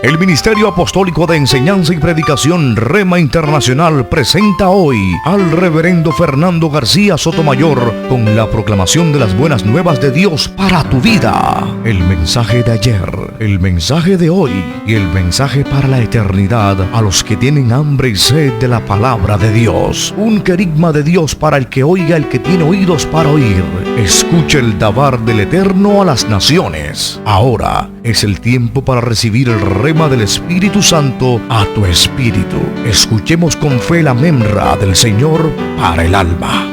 El Ministerio Apostólico de Enseñanza y Predicación Rema Internacional presenta hoy al Reverendo Fernando García Sotomayor con la proclamación de las buenas nuevas de Dios para tu vida. El mensaje de ayer, el mensaje de hoy y el mensaje para la eternidad a los que tienen hambre y sed de la palabra de Dios. Un querigma de Dios para el que oiga, el que tiene oídos para oír. Escucha el dabar del Eterno a las naciones. Ahora es el tiempo para recibir el rema del Espíritu Santo a tu espíritu. Escuchemos con fe la memra del Señor para el alma.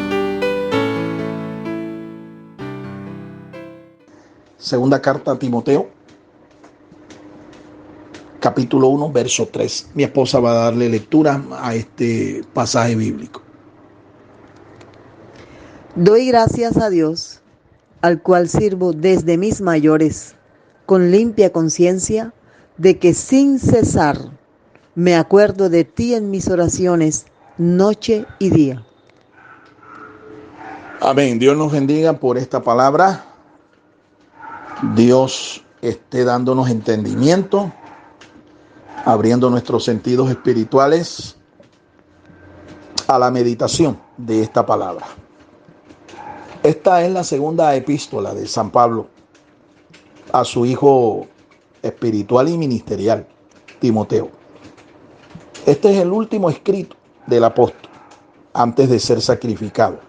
Segunda carta a Timoteo, capítulo 1, verso 3. Mi esposa va a darle lectura a este pasaje bíblico. Doy gracias a Dios, al cual sirvo desde mis mayores, con limpia conciencia, de que sin cesar me acuerdo de ti en mis oraciones, noche y día. Amén. Dios nos bendiga por esta palabra. Dios esté dándonos entendimiento, abriendo nuestros sentidos espirituales a la meditación de esta palabra. Esta es la segunda epístola de San Pablo a su hijo espiritual y ministerial, Timoteo. Este es el último escrito del apóstol antes de ser sacrificado.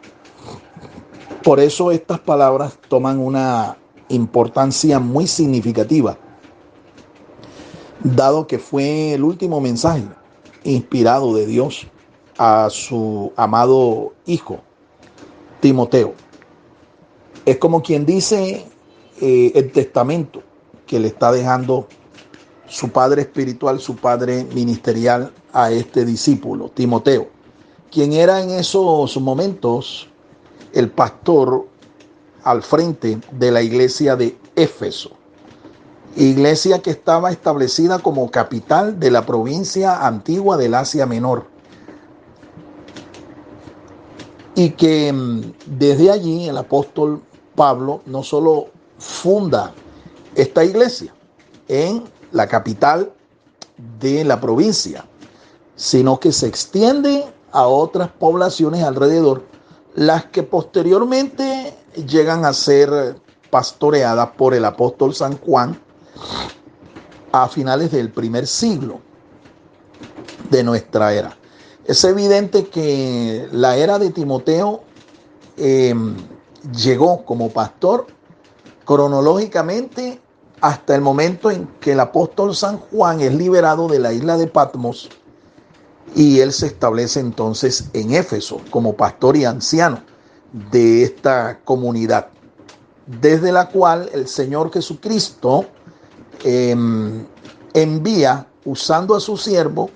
Por eso estas palabras toman una importancia muy significativa, dado que fue el último mensaje inspirado de Dios a su amado hijo, Timoteo. Es como quien dice el testamento que le está dejando su padre espiritual, su padre ministerial a este discípulo, Timoteo, quien era en esos momentos el pastor al frente de la iglesia de Éfeso, iglesia que estaba establecida como capital de la provincia antigua del Asia Menor, y que desde allí el apóstol Pablo no solo funda esta iglesia en la capital de la provincia, sino que se extiende a otras poblaciones alrededor, las que posteriormente llegan a ser pastoreadas por el apóstol San Juan a finales del primer siglo de nuestra era. Es evidente que la era de Timoteo llegó como pastor cronológicamente hasta el momento en que el apóstol San Juan es liberado de la isla de Patmos y él se establece entonces en Éfeso como pastor y anciano de esta comunidad, desde la cual el Señor Jesucristo envía, usando a su siervo,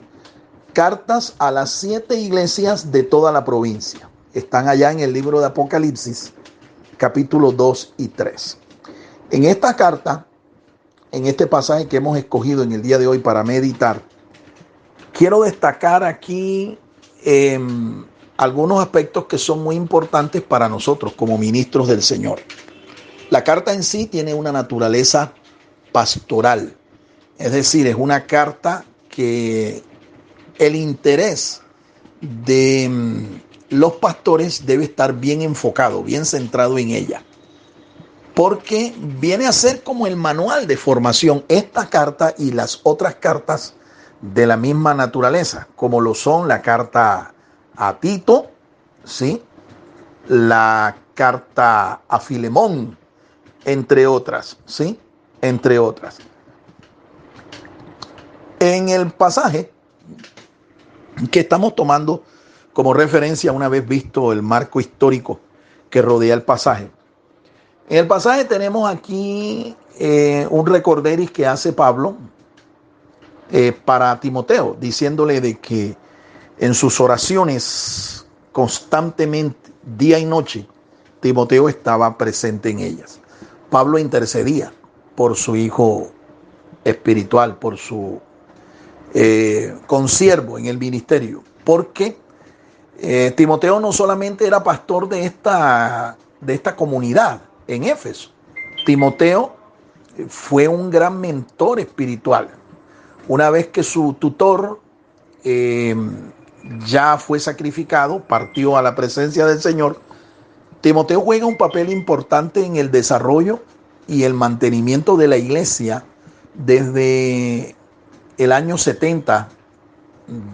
cartas a las 7 iglesias de toda la provincia. Están allá en el libro de Apocalipsis, capítulos 2 y 3. En esta carta, en este pasaje que hemos escogido en el día de hoy para meditar, quiero destacar aquí algunos aspectos que son muy importantes para nosotros como ministros del Señor. La carta en sí tiene una naturaleza pastoral, es decir, es una carta que el interés de los pastores debe estar bien enfocado, bien centrado en ella, porque viene a ser como el manual de formación, esta carta y las otras cartas de la misma naturaleza, como lo son la carta a Tito, ¿sí?, la carta a Filemón, entre otras, ¿sí?, entre otras. En el pasaje que estamos tomando como referencia, una vez visto el marco histórico que rodea el pasaje, en el pasaje tenemos aquí un recorderis que hace Pablo para Timoteo, diciéndole de que en sus oraciones constantemente, día y noche, Timoteo estaba presente en ellas. Pablo intercedía por su hijo espiritual, por su consiervo en el ministerio, porque Timoteo no solamente era pastor de esta comunidad en Éfeso. Timoteo fue un gran mentor espiritual, Una vez que su tutor ya fue sacrificado, partió a la presencia del Señor, Timoteo juega un papel importante en el desarrollo y el mantenimiento de la iglesia desde el año 70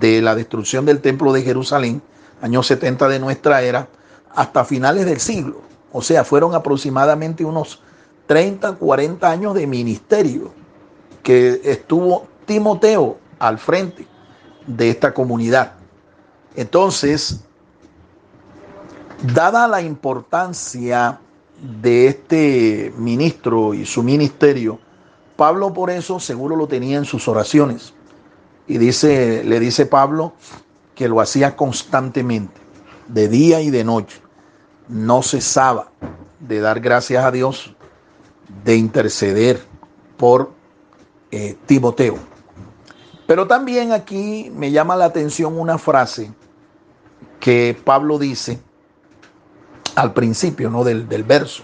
de la destrucción del templo de Jerusalén, año 70 de nuestra era, hasta finales del siglo. O sea, fueron aproximadamente unos 30, 40 años de ministerio que estuvo Timoteo al frente de esta comunidad. Entonces, dada la importancia de este ministro y su ministerio, Pablo por eso seguro lo tenía en sus oraciones. Y le dice Pablo que lo hacía constantemente, de día y de noche. No cesaba de dar gracias a Dios, de interceder por Timoteo. Pero también aquí me llama la atención una frase que Pablo dice al principio, ¿no? del verso,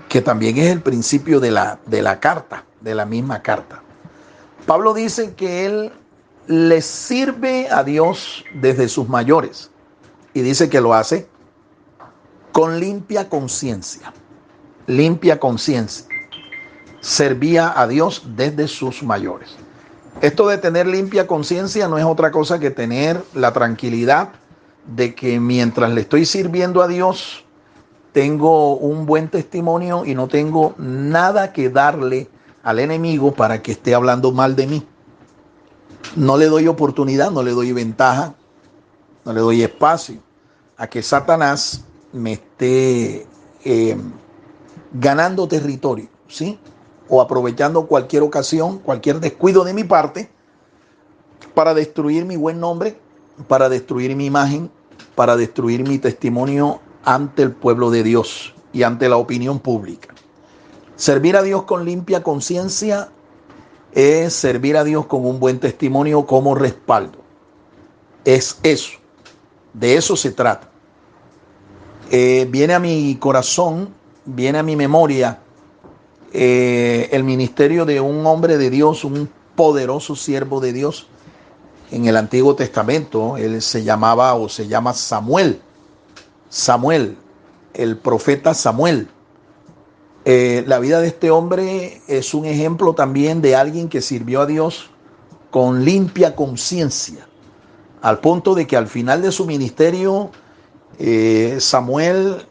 que también es el principio de la carta, de la misma carta. Pablo dice que él le sirve a Dios desde sus mayores y dice que lo hace con limpia conciencia. Limpia conciencia. Servía a Dios desde sus mayores. Esto de tener limpia conciencia no es otra cosa que tener la tranquilidad de que mientras le estoy sirviendo a Dios, tengo un buen testimonio y no tengo nada que darle al enemigo para que esté hablando mal de mí. No le doy oportunidad, no le doy ventaja, no le doy espacio a que Satanás me esté ganando territorio, ¿sí? O aprovechando cualquier ocasión, cualquier descuido de mi parte para destruir mi buen nombre, para destruir mi imagen, para destruir mi testimonio ante el pueblo de Dios y ante la opinión pública. Servir a Dios con limpia conciencia es servir a Dios con un buen testimonio como respaldo. Es eso. De eso se trata. Viene a mi corazón, viene a mi memoria el ministerio de un hombre de Dios, un poderoso siervo de Dios en el Antiguo Testamento. Él se llamaba o se llama Samuel. Samuel, el profeta Samuel. La vida de este hombre es un ejemplo también de alguien que sirvió a Dios con limpia conciencia, al punto de que al final de su ministerio Samuel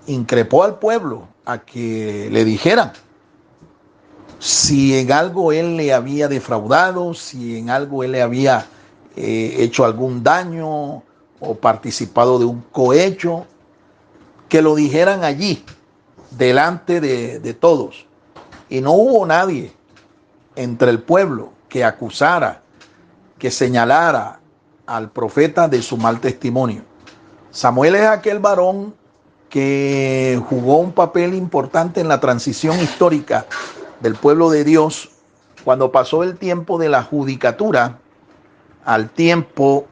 increpó al pueblo a que le dijeran si en algo él le había defraudado, si en algo él le había hecho algún daño o participado de un cohecho, que lo dijeran allí, delante de todos. Y no hubo nadie entre el pueblo que acusara, que señalara al profeta de su mal testimonio. Samuel es aquel varón que jugó un papel importante en la transición histórica del pueblo de Dios cuando pasó el tiempo de la judicatura al tiempo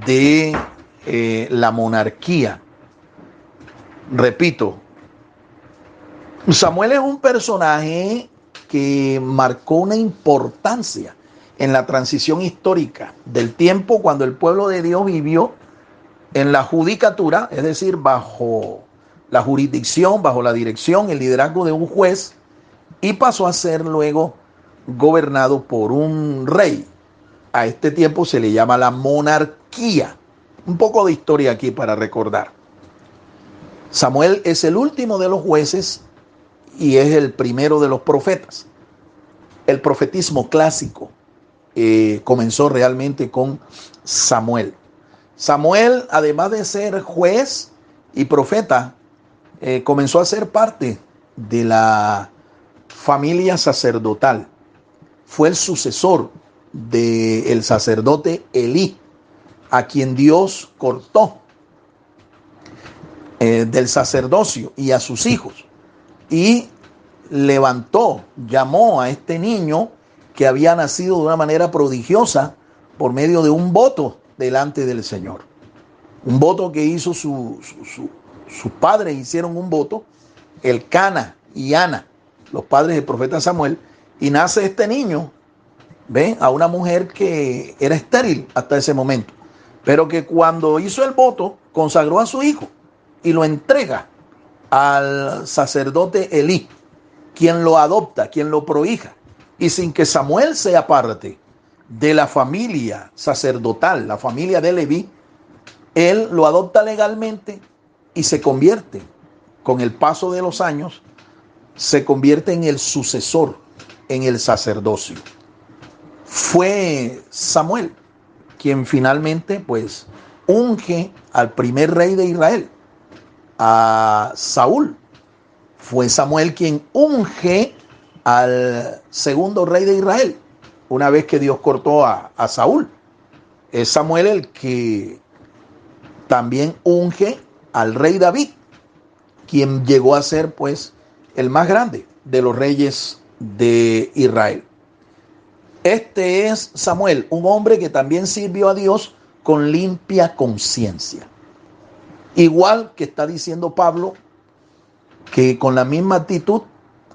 de la monarquía. Repito, Samuel es un personaje que marcó una importancia en la transición histórica del tiempo cuando el pueblo de Dios vivió en la judicatura, es decir, bajo la jurisdicción, bajo la dirección, el liderazgo de un juez, y pasó a ser luego gobernado por un rey. A este tiempo se le llama la monarquía. Un poco de historia aquí para recordar. Samuel es el último de los jueces y es el primero de los profetas. El profetismo clásico comenzó realmente con Samuel. Samuel, además de ser juez y profeta, comenzó a ser parte de la familia sacerdotal. Fue el sucesor del sacerdote Elí, a quien Dios cortó del sacerdocio y a sus hijos, y llamó a este niño que había nacido de una manera prodigiosa por medio de un voto delante del Señor. Un voto que hizo sus padres, hicieron un voto, Elcana y Ana, los padres del profeta Samuel, y nace este niño ¿Ve? A una mujer que era estéril hasta ese momento, pero que cuando hizo el voto consagró a su hijo y lo entrega al sacerdote Elí, quien lo adopta, quien lo prohija, y sin que Samuel sea parte de la familia sacerdotal, la familia de Leví, él lo adopta legalmente y se convierte, con el paso de los años, se convierte en el sucesor en el sacerdocio. Fue Samuel quien finalmente pues unge al primer rey de Israel, a Saúl. Fue Samuel quien unge al segundo rey de Israel, una vez que Dios cortó a Saúl. Es Samuel el que también unge al rey David, quien llegó a ser pues el más grande de los reyes de Israel. Este es Samuel, un hombre que también sirvió a Dios con limpia conciencia. Igual que está diciendo Pablo, que con la misma actitud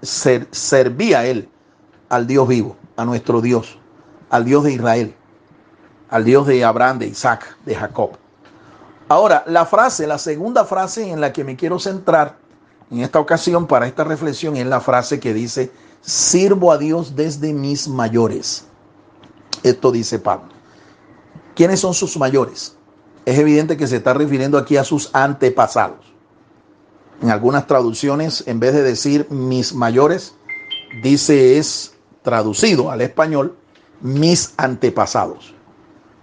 servía él al Dios vivo, a nuestro Dios, al Dios de Israel, al Dios de Abraham, de Isaac, de Jacob. Ahora, la segunda frase en la que me quiero centrar en esta ocasión para esta reflexión es la frase que dice: sirvo a Dios desde mis mayores. Esto dice Pablo. ¿Quiénes son sus mayores? Es evidente que se está refiriendo aquí a sus antepasados. En algunas traducciones, en vez de decir mis mayores, es traducido al español mis antepasados.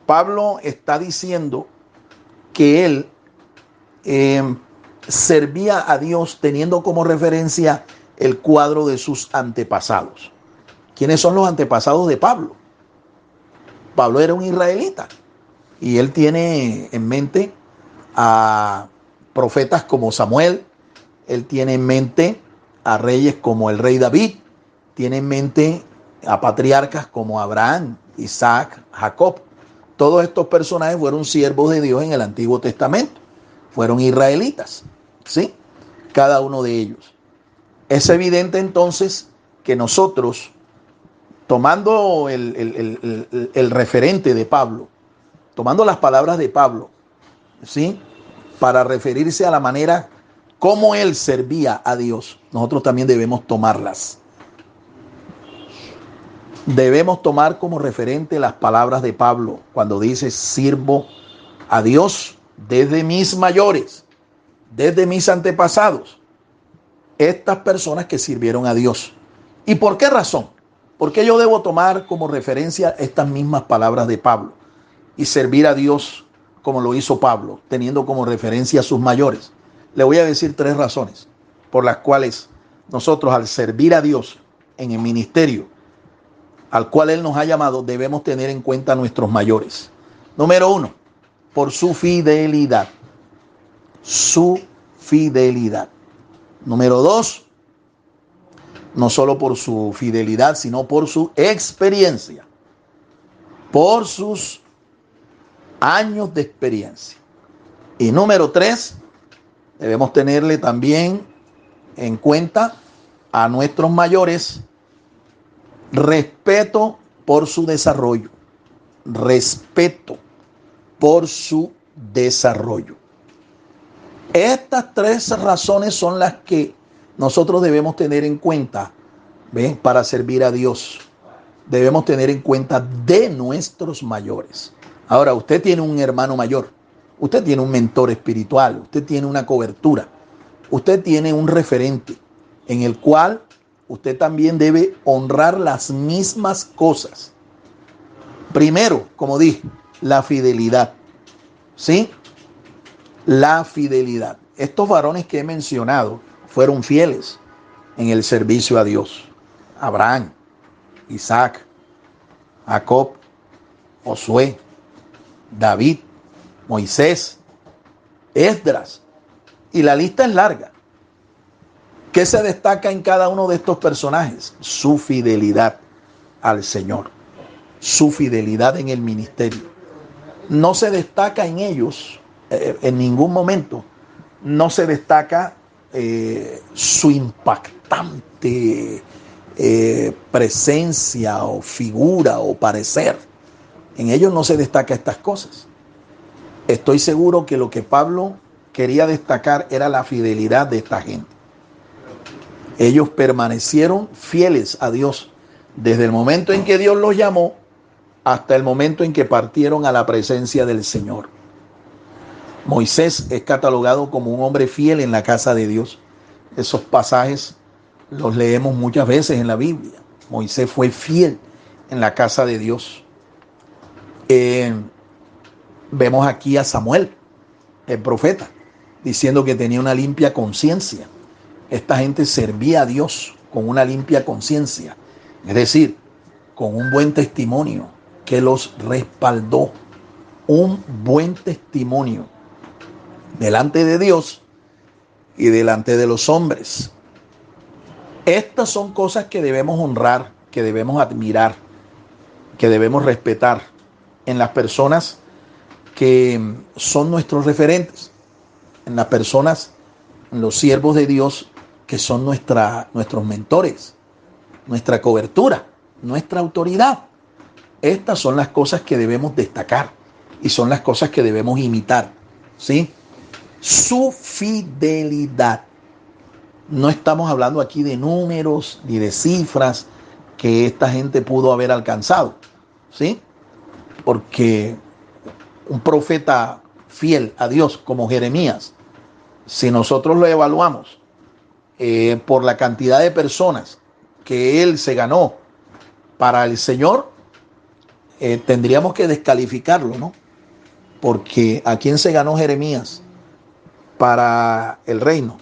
Pablo está diciendo que él servía a Dios teniendo como referencia el cuadro de sus antepasados. ¿Quiénes son los antepasados de Pablo? Pablo era un israelita y él tiene en mente a profetas como Samuel, él tiene en mente a reyes como el rey David, tiene en mente a patriarcas como Abraham, Isaac, Jacob. Todos estos personajes fueron siervos de Dios en el Antiguo Testamento, fueron israelitas, ¿sí? Cada uno de ellos. Es evidente entonces que nosotros, tomando el referente de Pablo, tomando las palabras de Pablo, ¿sí?, para referirse a la manera como él servía a Dios, nosotros también debemos tomarlas. Debemos tomar como referente las palabras de Pablo cuando dice: sirvo a Dios desde mis mayores, desde mis antepasados. Estas personas que sirvieron a Dios. ¿Y por qué razón? ¿Por qué yo debo tomar como referencia estas mismas palabras de Pablo y servir a Dios como lo hizo Pablo, teniendo como referencia a sus mayores? Le voy a decir 3 razones por las cuales nosotros, al servir a Dios en el ministerio al cual Él nos ha llamado, debemos tener en cuenta a nuestros mayores. Número 1, por su fidelidad. Su fidelidad. Número 2, no solo por su fidelidad, sino por su experiencia, por sus años de experiencia. Y número 3, debemos tenerle también en cuenta a nuestros mayores, respeto por su desarrollo, respeto por su desarrollo. Estas 3 razones son las que nosotros debemos tener en cuenta, ¿ven?, para servir a Dios. Debemos tener en cuenta de nuestros mayores. Ahora, usted tiene un hermano mayor, usted tiene un mentor espiritual, usted tiene una cobertura, usted tiene un referente en el cual usted también debe honrar las mismas cosas. Primero, como dije, la fidelidad. ¿Sí? La fidelidad. Estos varones que he mencionado fueron fieles en el servicio a Dios. Abraham, Isaac, Jacob, Josué, David, Moisés, Esdras. Y la lista es larga. ¿Qué se destaca en cada uno de estos personajes? Su fidelidad al Señor, su fidelidad en el ministerio. No se destaca en ellos, en ningún momento, no se destaca su impactante presencia o figura o parecer. En ellos no se destaca estas cosas. Estoy seguro que lo que Pablo quería destacar era la fidelidad de esta gente. Ellos permanecieron fieles a Dios desde el momento en que Dios los llamó hasta el momento en que partieron a la presencia del Señor. Moisés es catalogado como un hombre fiel en la casa de Dios. Esos pasajes los leemos muchas veces en la Biblia. Moisés fue fiel en la casa de Dios. Vemos aquí a Samuel, el profeta, diciendo que tenía una limpia conciencia. Esta gente servía a Dios con una limpia conciencia, es decir, con un buen testimonio que los respaldó. Un buen testimonio delante de Dios y delante de los hombres. Estas son cosas que debemos honrar, que debemos admirar, que debemos respetar en las personas que son nuestros referentes, en las personas, en los siervos de Dios que son nuestros mentores, nuestra cobertura, nuestra autoridad. Estas son las cosas que debemos destacar y son las cosas que debemos imitar, ¿sí? Su fidelidad. No estamos hablando aquí de números ni de cifras que esta gente pudo haber alcanzado, ¿sí? Porque un profeta fiel a Dios como Jeremías, si nosotros lo evaluamos por la cantidad de personas que él se ganó para el Señor, tendríamos que descalificarlo, ¿no? Porque ¿a quién se ganó Jeremías para el reino?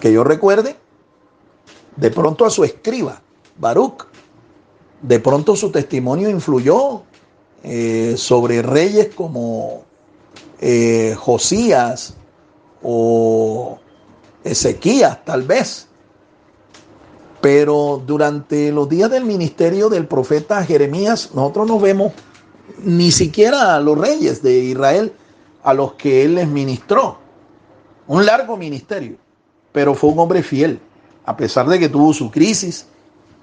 Que yo recuerde, de pronto a su escriba, Baruch. De pronto su testimonio influyó sobre reyes como Josías o Ezequías, tal vez. Pero durante los días del ministerio del profeta Jeremías, nosotros no vemos ni siquiera a los reyes de Israel a los que él les ministró. Un largo ministerio, pero fue un hombre fiel, a pesar de que tuvo su crisis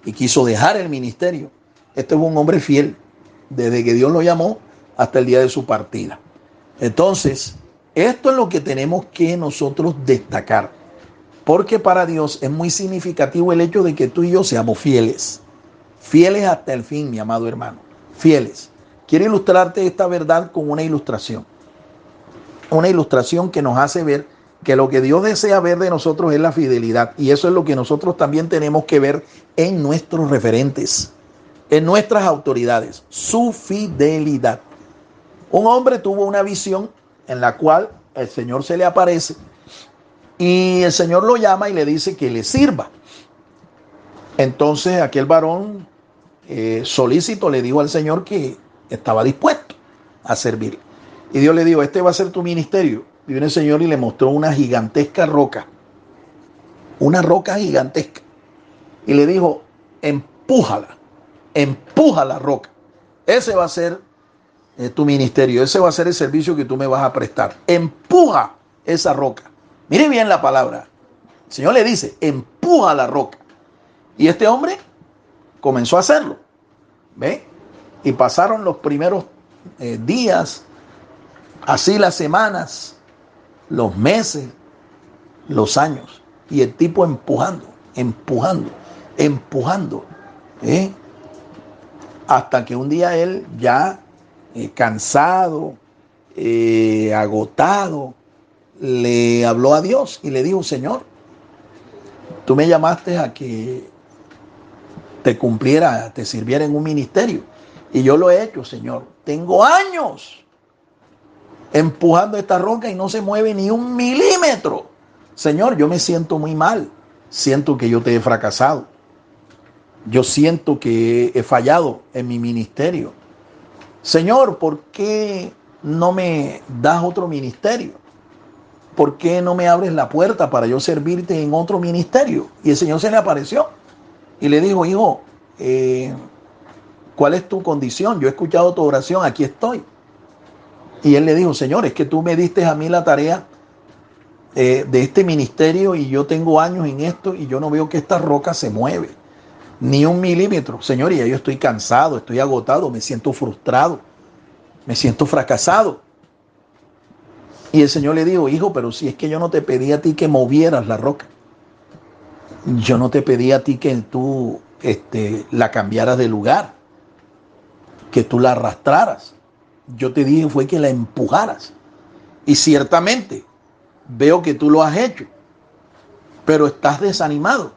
y quiso dejar el ministerio. Este fue un hombre fiel desde que Dios lo llamó hasta el día de su partida. Entonces, esto es lo que tenemos que nosotros destacar, porque para Dios es muy significativo el hecho de que tú y yo seamos fieles, fieles hasta el fin, mi amado hermano, fieles. Quiero ilustrarte esta verdad con una ilustración que nos hace ver que lo que Dios desea ver de nosotros es la fidelidad, y eso es lo que nosotros también tenemos que ver en nuestros referentes, en nuestras autoridades, su fidelidad. Un hombre tuvo una visión en la cual el Señor se le aparece y el Señor lo llama y le dice que le sirva. Entonces aquel varón solícito le dijo al Señor que estaba dispuesto a servir. Y Dios le dijo, este va a ser tu ministerio. Y vino el Señor y le mostró una gigantesca roca. Una roca gigantesca. Y le dijo, empújala. Empuja la roca. Ese va a ser tu ministerio. Ese va a ser el servicio que tú me vas a prestar. Empuja esa roca. Mire bien la palabra. El Señor le dice, empuja la roca. Y este hombre comenzó a hacerlo. ¿Ve? Y pasaron los primeros días, así las semanas, los meses, los años. Y el tipo empujando, hasta que un día él ya cansado, agotado, le habló a Dios y le dijo, Señor, tú me llamaste a que te sirviera en un ministerio. Y yo lo he hecho, Señor. Tengo años empujando esta roca y no se mueve ni un milímetro. Señor, yo me siento muy mal. Siento que yo te he fracasado. Yo siento que he fallado en mi ministerio. Señor, ¿por qué no me das otro ministerio? ¿Por qué no me abres la puerta para yo servirte en otro ministerio? Y el Señor se le apareció y le dijo, hijo, ¿cuál es tu condición? Yo he escuchado tu oración, aquí estoy. Y él le dijo, Señor, es que tú me diste a mí la tarea de este ministerio y yo tengo años en esto y yo no veo que esta roca se mueve, ni un milímetro. Señor, y ya yo estoy cansado, estoy agotado, me siento frustrado, me siento fracasado. Y el Señor le dijo, hijo, pero si es que yo no te pedí a ti que movieras la roca. Yo no te pedí a ti que tú la cambiaras de lugar, que tú la arrastraras. Yo te dije fue que la empujaras. Y ciertamente veo que tú lo has hecho, pero estás desanimado.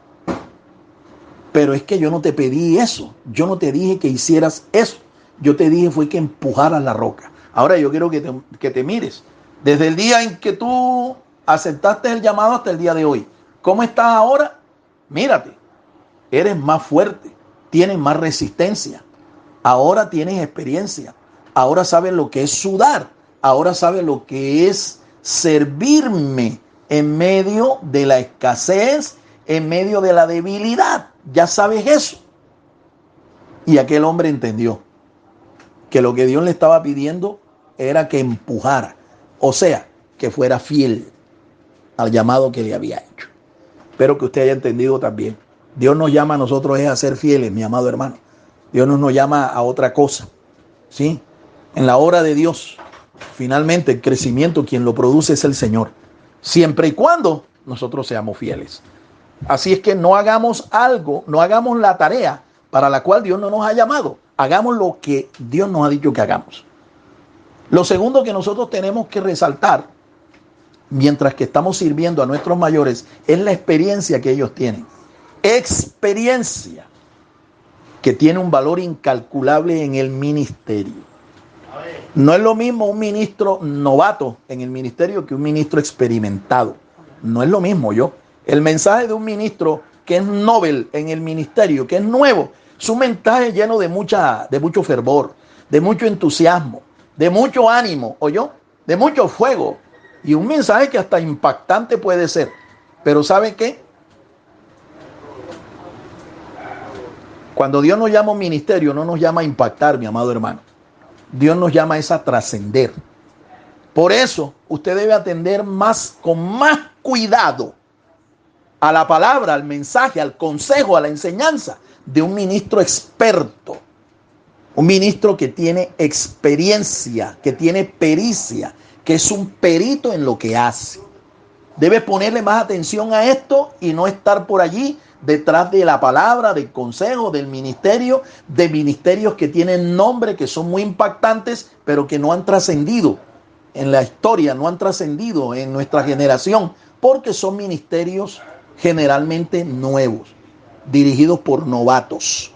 Pero es que yo no te pedí eso. Yo no te dije que hicieras eso. Yo te dije fue que empujaras la roca. Ahora yo quiero que te mires. Desde el día en que tú aceptaste el llamado hasta el día de hoy. ¿Cómo estás ahora? Mírate. Eres más fuerte. Tienes más resistencia. Ahora tienes experiencia. Ahora sabes lo que es sudar. Ahora sabes lo que es servirme en medio de la escasez, en medio de la debilidad. Ya sabes eso. Y aquel hombre entendió que lo que Dios le estaba pidiendo era que empujara. O sea, que fuera fiel al llamado que le había hecho. Espero que usted haya entendido también. Dios nos llama a nosotros a ser fieles, mi amado hermano. Dios no nos llama a otra cosa. ¿Sí? En la obra de Dios, finalmente el crecimiento quien lo produce es el Señor. Siempre y cuando nosotros seamos fieles. Así es que no hagamos algo, no hagamos la tarea para la cual Dios no nos ha llamado. Hagamos lo que Dios nos ha dicho que hagamos. Lo segundo que nosotros tenemos que resaltar, mientras que estamos sirviendo a nuestros mayores, es la experiencia que ellos tienen. Experiencia que tiene un valor incalculable en el ministerio. No es lo mismo un ministro novato en el ministerio que un ministro experimentado. No es lo mismo, El mensaje de un ministro que es novel en el ministerio, que es nuevo, es un mensaje lleno de mucho fervor, de mucho entusiasmo, de mucho ánimo, de mucho fuego. Y un mensaje que hasta impactante puede ser. Pero ¿sabe qué? Cuando Dios nos llama a un ministerio, no nos llama a impactar, mi amado hermano. Dios nos llama a trascender. Por eso, usted debe atender con más cuidado a la palabra, al mensaje, al consejo, a la enseñanza de un ministro experto. Un ministro que tiene experiencia, que tiene pericia, que es un perito en lo que hace. Debes ponerle más atención a esto y no estar por allí detrás de la palabra, del consejo, del ministerio, de ministerios que tienen nombre, que son muy impactantes, pero que no han trascendido en la historia, no han trascendido en nuestra generación, porque son ministerios generalmente nuevos, dirigidos por novatos.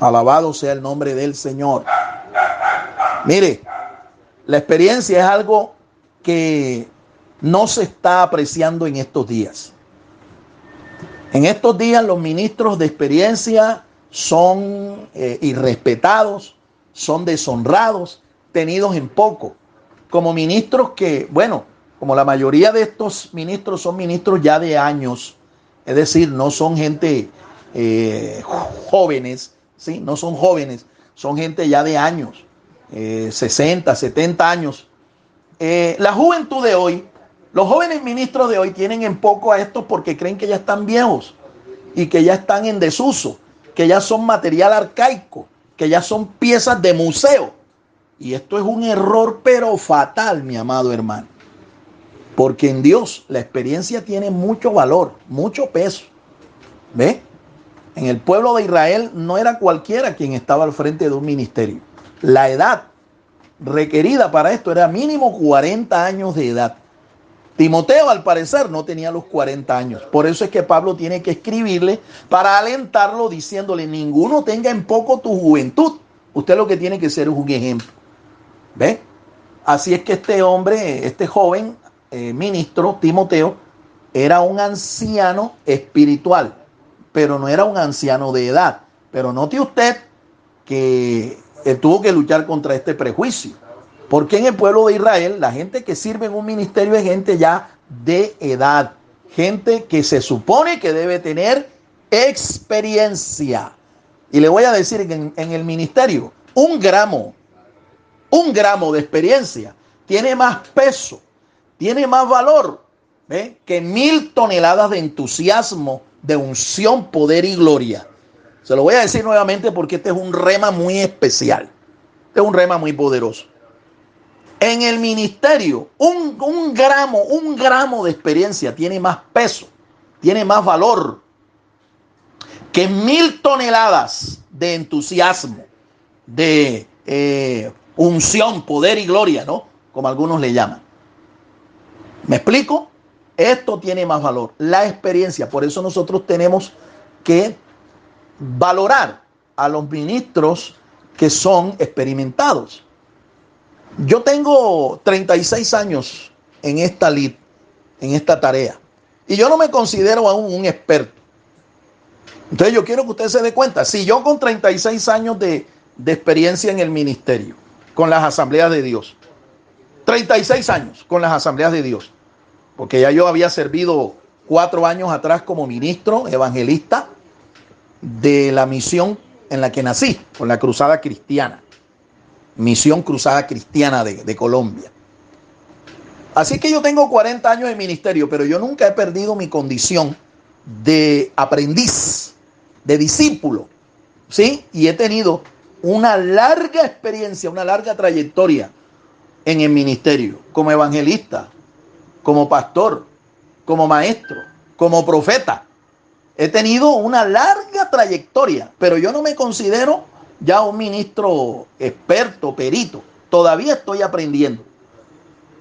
Alabado sea el nombre del Señor. Mire, la experiencia es algo que no se está apreciando en estos días. En estos días los ministros de experiencia son irrespetados, son deshonrados, tenidos en poco. Como ministros que, como la mayoría de estos ministros son ministros ya de años, es decir, no son gente jóvenes, ¿sí? No son jóvenes, son gente ya de años, 60, 70 años. La juventud de hoy, los jóvenes ministros de hoy tienen en poco a estos porque creen que ya están viejos y que ya están en desuso, que ya son material arcaico, que ya son piezas de museo. Y esto es un error pero fatal, mi amado hermano. Porque en Dios la experiencia tiene mucho valor, mucho peso. ¿Ve? En el pueblo de Israel no era cualquiera quien estaba al frente de un ministerio. La edad requerida para esto era mínimo 40 años de edad. Timoteo, al parecer, no tenía los 40 años. Por eso es que Pablo tiene que escribirle para alentarlo diciéndole: ninguno tenga en poco tu juventud. Usted lo que tiene que ser es un ejemplo. ¿Ve? Así es que este hombre, este joven ministro, Timoteo, era un anciano espiritual, pero no era un anciano de edad. Pero note usted que él tuvo que luchar contra este prejuicio. Porque en el pueblo de Israel, la gente que sirve en un ministerio es gente ya de edad. Gente que se supone que debe tener experiencia. Y le voy a decir que en el ministerio, un gramo de experiencia tiene más peso, tiene más valor ¿Ve? Que 1000 toneladas de entusiasmo, de unción, poder y gloria. Se lo voy a decir nuevamente porque este es un rema muy especial. Este es un rema muy poderoso. En el ministerio, un gramo de experiencia tiene más peso, tiene más valor que 1000 toneladas de entusiasmo, de unción, poder y gloria, ¿no? Como algunos le llaman. ¿Me explico? Esto tiene más valor, la experiencia. Por eso nosotros tenemos que valorar a los ministros que son experimentados. Yo tengo 36 años en esta lid, en esta tarea, y yo no me considero aún un experto. Entonces yo quiero que usted se dé cuenta, si yo con 36 años de experiencia en el ministerio, con las asambleas de Dios, 36 años con las asambleas de Dios, porque ya yo había servido 4 años atrás como ministro evangelista de la misión en la que nací, con la Cruzada Cristiana, Misión Cruzada Cristiana de Colombia. Así que yo tengo 40 años de ministerio, pero yo nunca he perdido mi condición de aprendiz, de discípulo, ¿sí? Y he tenido una larga experiencia, una larga trayectoria en el ministerio, como evangelista, como pastor, como maestro, como profeta. He tenido una larga trayectoria, pero yo no me considero ya un ministro experto, perito. Todavía estoy aprendiendo.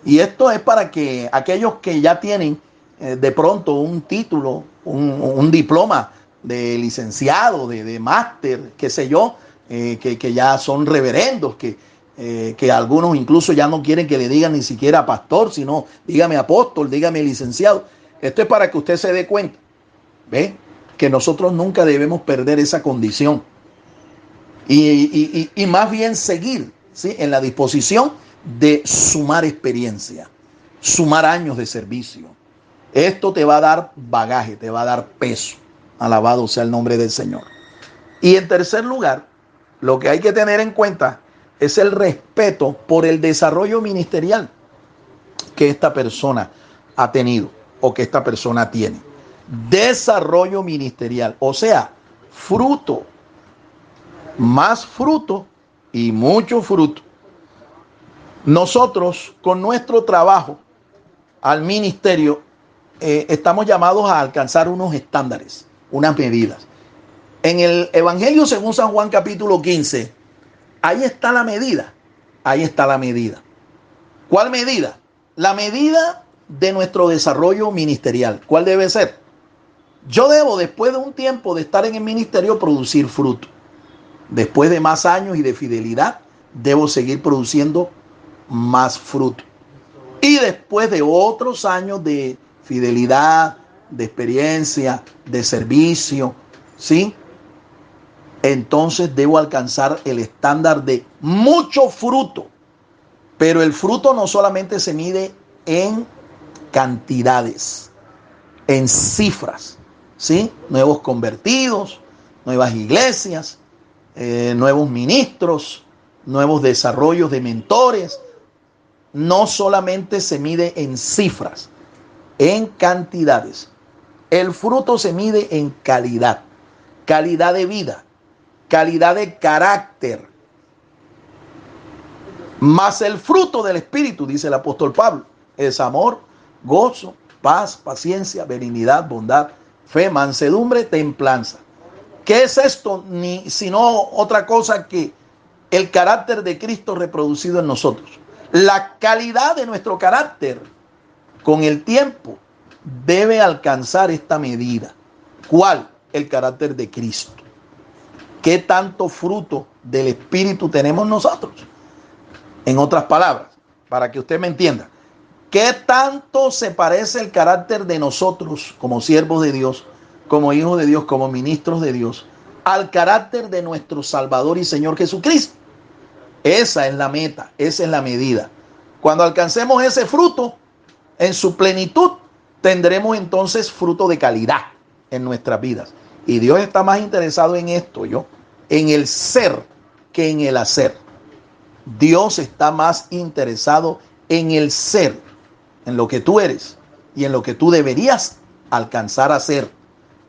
Y esto es para que aquellos que ya tienen de pronto un título, un diploma de licenciado, de máster, qué sé yo, que ya son reverendos, que algunos incluso ya no quieren que le digan ni siquiera pastor, sino dígame apóstol, dígame licenciado. Esto es para que usted se dé cuenta, ¿ve? Que nosotros nunca debemos perder esa condición y más bien seguir, ¿sí?, en la disposición de sumar experiencia, sumar años de servicio. Esto te va a dar bagaje, te va a dar peso. Alabado sea el nombre del Señor. Y en tercer lugar, lo que hay que tener en cuenta es el respeto por el desarrollo ministerial que esta persona ha tenido o que esta persona tiene. Desarrollo ministerial, o sea, fruto, más fruto y mucho fruto. Nosotros con nuestro trabajo al ministerio estamos llamados a alcanzar unos estándares, unas medidas. En el Evangelio según San Juan capítulo 15, ahí está la medida, ahí está la medida. ¿Cuál medida? La medida de nuestro desarrollo ministerial. ¿Cuál debe ser? Yo debo, después de un tiempo de estar en el ministerio, producir fruto. Después de más años y de fidelidad, debo seguir produciendo más fruto. Y después de otros años de fidelidad, de experiencia, de servicio, ¿sí?, entonces debo alcanzar el estándar de mucho fruto. Pero el fruto no solamente se mide en cantidades, en cifras, ¿sí? Nuevos convertidos, nuevas iglesias, nuevos ministros, nuevos desarrollos de mentores. No solamente se mide en cifras, en cantidades. El fruto se mide en calidad, calidad de vida, calidad de carácter. Mas el fruto del Espíritu, dice el apóstol Pablo, es amor, gozo, paz, paciencia, benignidad, bondad, fe, mansedumbre, templanza. ¿Qué es esto? Sino otra cosa que el carácter de Cristo reproducido en nosotros. La calidad de nuestro carácter con el tiempo debe alcanzar esta medida. ¿Cuál? El carácter de Cristo. ¿Qué tanto fruto del Espíritu tenemos nosotros? En otras palabras, para que usted me entienda, ¿qué tanto se parece el carácter de nosotros como siervos de Dios, como hijos de Dios, como ministros de Dios, al carácter de nuestro Salvador y Señor Jesucristo? Esa es la meta, esa es la medida. Cuando alcancemos ese fruto en su plenitud, tendremos entonces fruto de calidad en nuestras vidas. Y Dios está más interesado en esto, en el ser que en el hacer. Dios está más interesado en el ser, en lo que tú eres, y en lo que tú deberías alcanzar a hacer.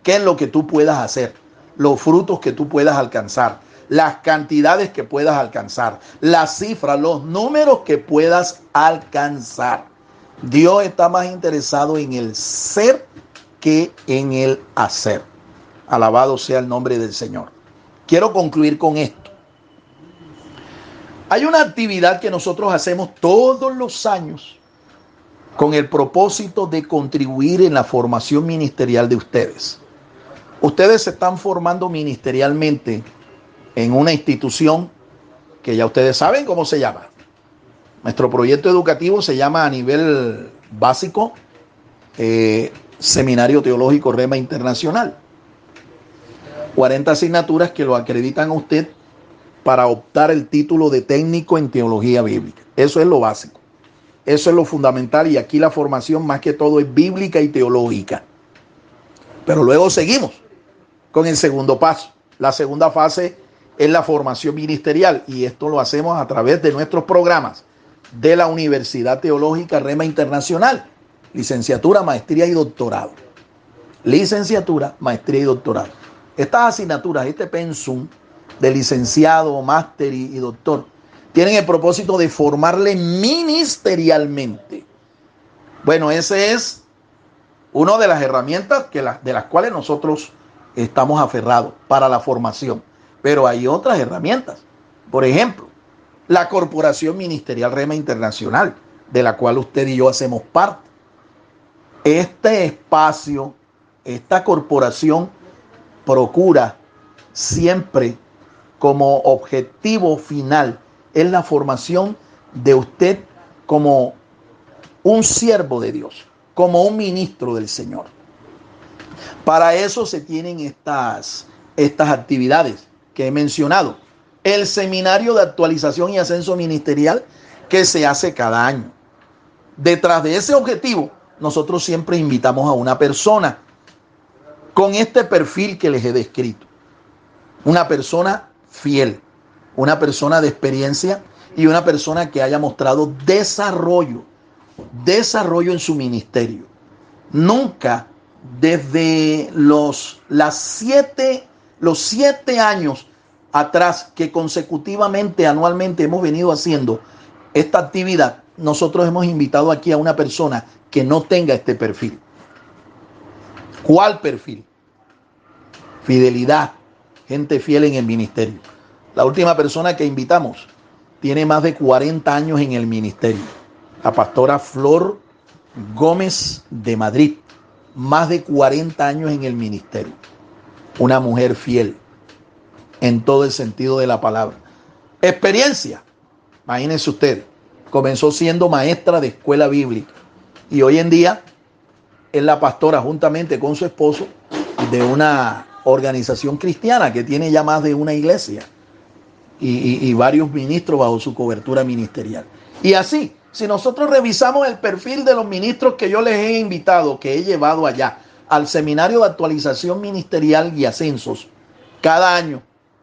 ¿Qué es lo que tú puedas hacer? Los frutos que tú puedas alcanzar, las cantidades que puedas alcanzar, las cifras, los números que puedas alcanzar. Dios está más interesado en el ser que en el hacer. Alabado sea el nombre del Señor. Quiero concluir con esto. Hay una actividad que nosotros hacemos todos los años con el propósito de contribuir en la formación ministerial de ustedes. Ustedes se están formando ministerialmente en una institución que ya ustedes saben cómo se llama. Nuestro proyecto educativo se llama a nivel básico Seminario Teológico Rema Internacional. 40 asignaturas que lo acreditan a usted para optar el título de técnico en teología bíblica. Eso es lo básico. Eso es lo fundamental, y aquí la formación más que todo es bíblica y teológica. Pero luego seguimos con el segundo paso. La segunda fase es la formación ministerial, y esto lo hacemos a través de nuestros programas de la Universidad Teológica Rema Internacional. Licenciatura, maestría y doctorado. Licenciatura, maestría y doctorado. Estas asignaturas, este pensum de licenciado, máster y doctor, tienen el propósito de formarle ministerialmente. Bueno, ese es una de las herramientas de las cuales nosotros estamos aferrados para la formación. Pero hay otras herramientas. Por ejemplo, la Corporación Ministerial Rema Internacional, de la cual usted y yo hacemos parte. Este espacio, esta corporación procura siempre como objetivo final es la formación de usted como un siervo de Dios, como un ministro del Señor. Para eso se tienen estas actividades que he mencionado. El seminario de actualización y ascenso ministerial que se hace cada año. Detrás de ese objetivo, nosotros siempre invitamos a una persona con este perfil que les he descrito. Una persona fiel, una persona de experiencia y una persona que haya mostrado desarrollo en su ministerio. Nunca desde los 7 años atrás que consecutivamente, anualmente hemos venido haciendo esta actividad, nosotros hemos invitado aquí a una persona que no tenga este perfil. ¿Cuál perfil? Fidelidad, gente fiel en el ministerio. La última persona que invitamos tiene más de 40 años en el ministerio. La pastora Flor Gómez de Madrid. Más de 40 años en el ministerio. Una mujer fiel en todo el sentido de la palabra. Experiencia. Imagínense ustedes. Comenzó siendo maestra de escuela bíblica y hoy en día es la pastora juntamente con su esposo de una organización cristiana que tiene ya más de una iglesia y varios ministros bajo su cobertura ministerial. Y así, si nosotros revisamos el perfil de los ministros que yo les he invitado, que he llevado allá al seminario de actualización ministerial y ascensos cada año,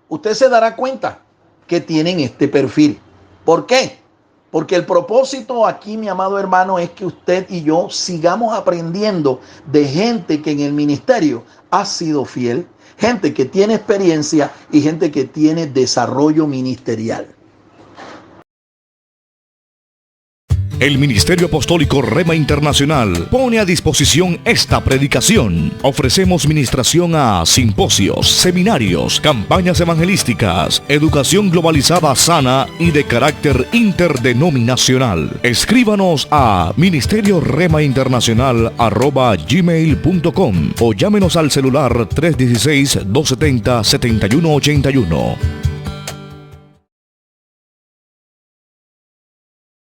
usted se dará cuenta que tienen este perfil. ¿Por qué? Porque el propósito aquí, mi amado hermano, es que usted y yo sigamos aprendiendo de gente que en el ministerio ha sido fiel, gente que tiene experiencia y gente que tiene desarrollo ministerial. El Ministerio Apostólico Rema Internacional pone a disposición esta predicación. Ofrecemos ministración a simposios, seminarios, campañas evangelísticas, educación globalizada sana y de carácter interdenominacional. Escríbanos a ministerioremainternacional@gmail.com o llámenos al celular 316-270-7181.